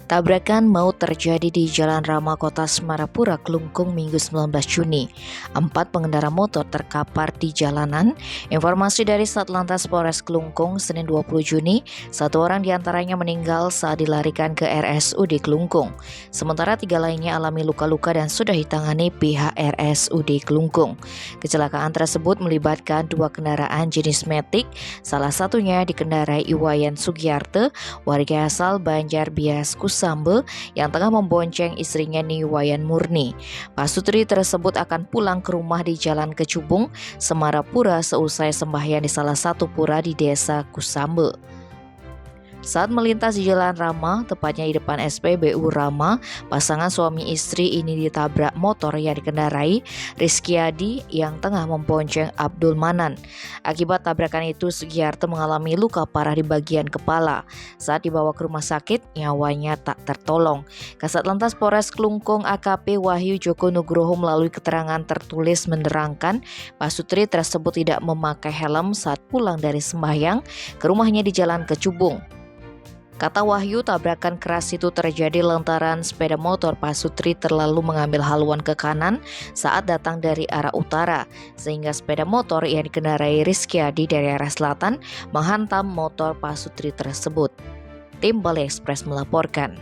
Tabrakan maut terjadi di Jalan Rama Kota Semarapura, Klungkung, Minggu 19 Juni. 4 pengendara motor terkapar di jalanan. Informasi dari Satlantas Polres Klungkung, Senin 20 Juni, 1 orang diantaranya meninggal saat dilarikan ke RSUD Klungkung. Sementara 3 lainnya alami luka-luka dan sudah ditangani pihak RSUD Klungkung. Kecelakaan tersebut melibatkan 2 kendaraan jenis Matic, salah satunya dikendarai Iwayan Sugiyarte, warga asal Banjarbias Kusambe yang tengah membonceng istrinya Niwayan Murni. Pasutri tersebut akan pulang ke rumah di Jalan Kecubung, Semarapura seusai sembahyang di salah satu pura di desa Kusambe. Saat melintas di Jalan Rama, tepatnya di depan SPBU Rama, pasangan suami istri ini ditabrak motor yang dikendarai Rizkyadi yang tengah membonceng Abdul Manan. Akibat tabrakan itu, Sugiyarte mengalami luka parah di bagian kepala. Saat dibawa ke rumah sakit, nyawanya tak tertolong. Kasat Lantas Polres Klungkung AKP Wahyu Joko Nugroho melalui keterangan tertulis menerangkan pasutri tersebut tidak memakai helm saat pulang dari sembahyang ke rumahnya di Jalan Kecubung. Kata Wahyu, tabrakan keras itu terjadi lantaran sepeda motor pasutri terlalu mengambil haluan ke kanan saat datang dari arah utara, sehingga sepeda motor yang dikendarai Rizkyadi dari arah selatan menghantam motor pasutri tersebut. Tim Bali Express melaporkan.